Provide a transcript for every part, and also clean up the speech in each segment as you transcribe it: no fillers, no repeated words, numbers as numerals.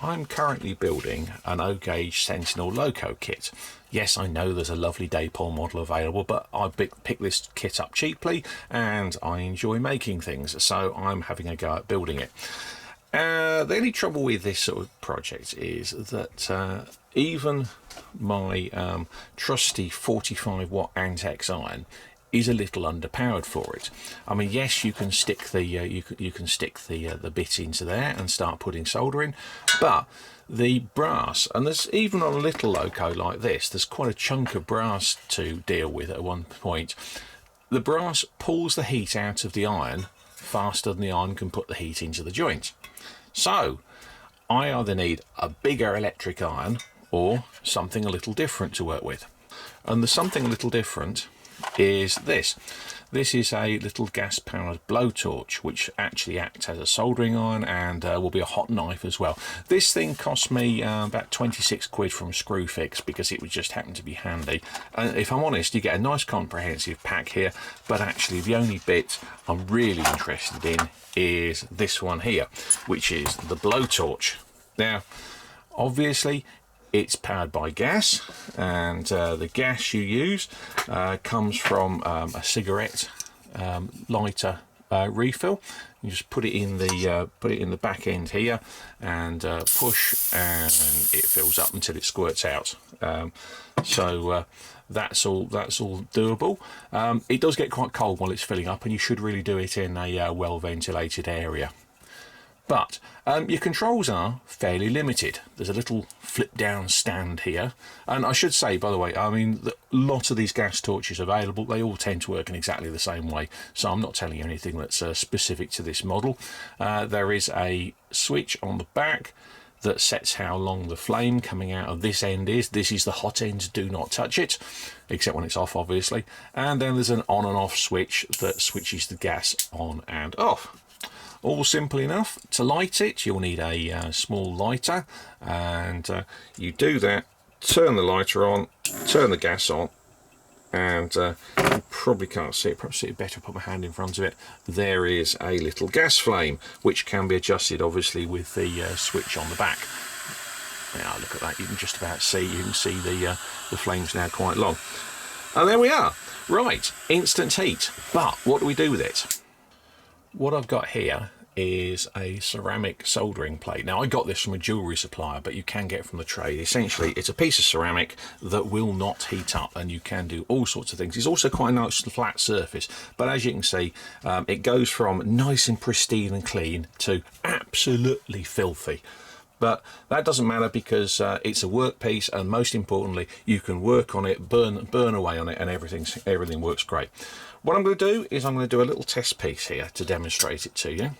I'm currently building an O-Gauge Sentinel Loco kit. Yes, I know there's a lovely Daypol model available, but I picked this kit up cheaply and I enjoy making things, so I'm having a go at building it. The only trouble with this sort of project is that even my trusty 45 watt Antex iron is a little underpowered for it. I mean, yes, you can stick the you can stick the bit into there and start putting solder in, but the brass, and there's even on a little loco like this, there's quite a chunk of brass to deal with at one point. The brass pulls the heat out of the iron faster than the iron can put the heat into the joint. So I either need a bigger electric iron or something a little different to work with. And the something a little different is this. This is a little gas powered blowtorch which actually acts as a soldering iron and will be a hot knife as well. This thing cost me about 26 quid from Screwfix because it would just happen to be handy. And if I'm honest, you get a nice comprehensive pack here, but actually the only bit I'm really interested in is this one here, which is the blowtorch. Now obviously it's powered by gas, and the gas you use comes from a cigarette lighter refill. You just put it in the back end here and push, and it fills up until it squirts out. So that's all doable. It does get quite cold while it's filling up, and you should really do it in a well ventilated area. But your controls are fairly limited. There's a little flip down stand here, and I should say, by the way, I mean, a lot of these gas torches available, they all tend to work in exactly the same way, so I'm not telling you anything that's specific to this model. There is a switch on the back that sets how long the flame coming out of this end is. This is the hot end, do not touch it, except when it's off obviously. And then there's an on and off switch that switches the gas on and off. All simple enough. To light it, you'll need a small lighter, and you do that, turn the lighter on, turn the gas on, and you probably can't see it, perhaps see it better, put my hand in front of it. There is a little gas flame, which can be adjusted obviously with the switch on the back. Now look at that, you can just about see, you can see the flames now quite long. And there we are. Right, instant heat. But what do we do with it? What I've got here is a ceramic soldering plate. Now I got this from a jewellery supplier, but you can get it from the trade. Essentially it's a piece of ceramic that will not heat up, and you can do all sorts of things. It's also quite a nice flat surface, but as you can see, it goes from nice and pristine and clean to absolutely filthy. But that doesn't matter because it's a workpiece, and most importantly you can work on it, burn away on it, and everything works great. What I'm going to do is I'm going to do a little test piece here to demonstrate it to you.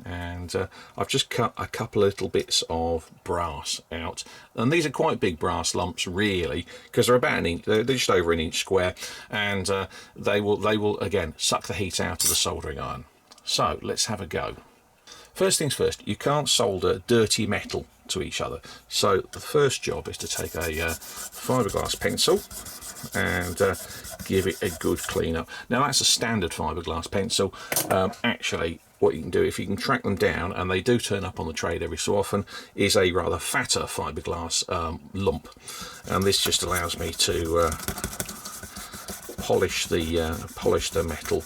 And I've just cut a couple of little bits of brass out, and these are quite big brass lumps really, because they're about an inch, they're just over an inch square, and they will again suck the heat out of the soldering iron. So let's have a go. First things first, you can't solder dirty metal to each other, so the first job is to take a fiberglass pencil and give it a good clean up. Now that's a standard fiberglass pencil. Actually what you can do, if you can track them down, and they do turn up on the trade every so often, is a rather fatter fiberglass lump, and this just allows me to polish the metal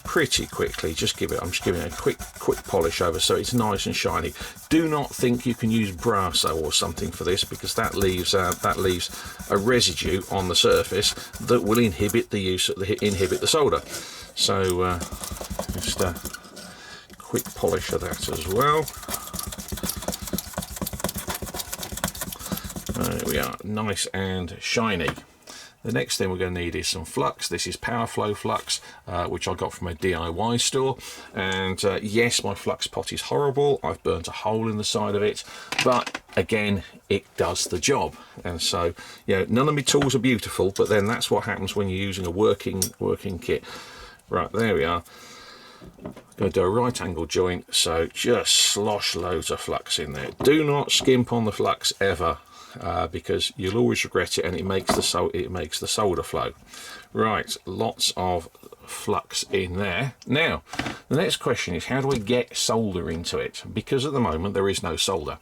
pretty quickly. I'm just giving it a quick polish over so it's nice and shiny. Do not think you can use Brasso or something for this, because that leaves a residue on the surface that will inhibit the solder. So just a quick polish of that as well. There we are, nice and shiny. The next thing we're going to need is some flux. This is Power Flow flux, which I got from a DIY store. And yes, my flux pot is horrible. I've burnt a hole in the side of it, but again, it does the job. And so, you know, none of my tools are beautiful, but then that's what happens when you're using a working kit. Right, there we are. Going to do a right angle joint, so just slosh loads of flux in there. Do not skimp on the flux ever. Because you'll always regret it, and it makes the solder flow. Right, lots of flux in there. Now the next question is, how do we get solder into it? Because at the moment there is no solder.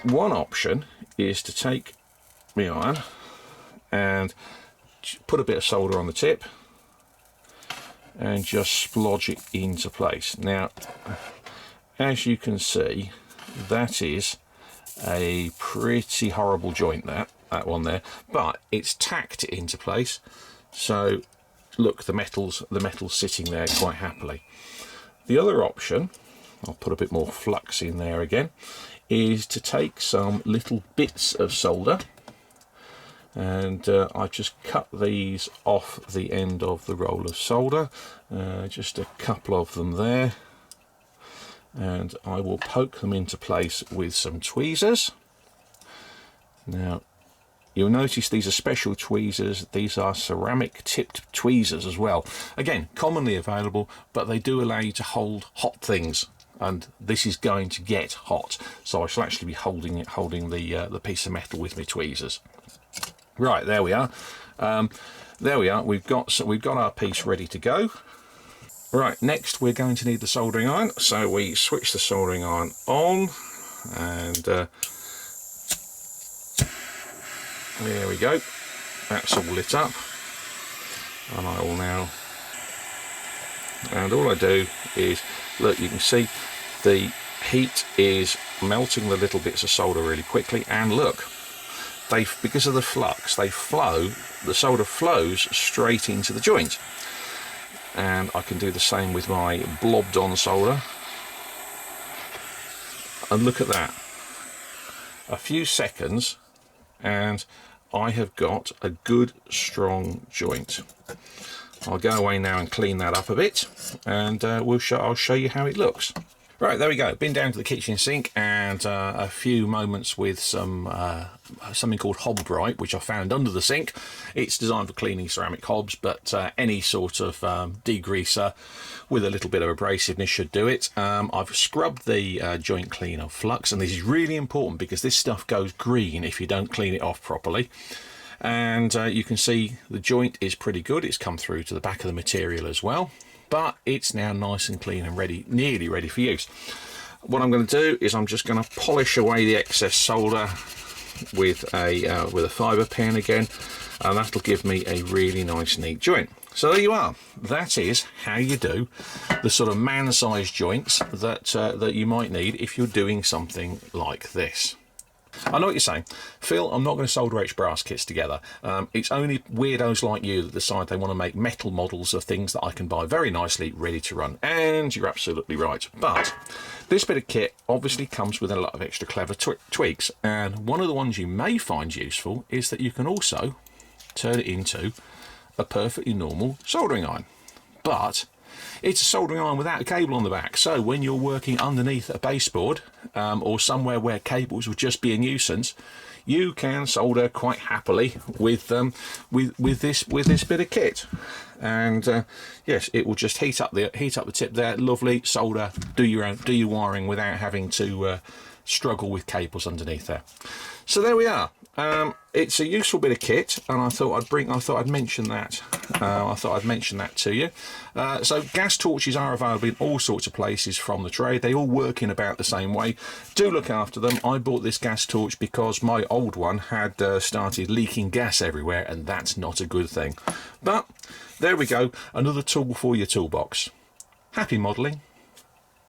One option is to take the iron and put a bit of solder on the tip and just splodge it into place. Now, as you can see, that is a pretty horrible joint, that one there, but it's tacked it into place. So look, the metal's sitting there quite happily. The other option, I'll put a bit more flux in there again, is to take some little bits of solder, and I've just cut these off the end of the roll of solder, just a couple of them there, and I will poke them into place with some tweezers. Now you'll notice these are special tweezers. These are ceramic tipped tweezers as well. Again, commonly available, but they do allow you to hold hot things, and this is going to get hot, so I shall actually be holding the piece of metal with my tweezers. Right, there we are. There we are. We've got our piece ready to go. Right, next we're going to need the soldering iron, so we switch the soldering iron on, and there we go. That's all lit up, and I will now, and all I do is, look, you can see the heat is melting the little bits of solder really quickly, and look, because of the flux, the solder flows straight into the joint. And I can do the same with my blobbed on solder, and look at that, a few seconds and I have got a good strong joint. I'll go away now and clean that up a bit, and I'll show you how it looks. Right, there we go. Been down to the kitchen sink, and a few moments with some something called hob bright, which I found under the sink. It's designed for cleaning ceramic hobs, but any sort of degreaser with a little bit of abrasiveness should do it. I've scrubbed the joint clean of flux, and this is really important because this stuff goes green if you don't clean it off properly. And you can see the joint is pretty good. It's come through to the back of the material as well, but it's now nice and clean and ready, nearly ready for use. What I'm going to do is I'm just going to polish away the excess solder with a fibre pen again, and that'll give me a really nice neat joint. So there you are. That is how you do the sort of man-sized joints that you might need if you're doing something like this. I know what you're saying, Phil, I'm not going to solder etch brass kits together. It's only weirdos like you that decide they want to make metal models of things that I can buy very nicely ready to run. And you're absolutely right. But this bit of kit obviously comes with a lot of extra clever tweaks. And one of the ones you may find useful is that you can also turn it into a perfectly normal soldering iron. But it's a soldering iron without a cable on the back, so when you're working underneath a baseboard or somewhere where cables would just be a nuisance, you can solder quite happily with this bit of kit. And yes, it will just heat up the tip there. Lovely solder. Do your wiring without having to struggle with cables underneath there. So there we are. It's a useful bit of kit, and I thought I'd mention that. I thought I'd mention that to you. So gas torches are available in all sorts of places from the trade. They all work in about the same way. Do look after them. I bought this gas torch because my old one had started leaking gas everywhere, and that's not a good thing. But there we go, another tool for your toolbox. Happy modelling.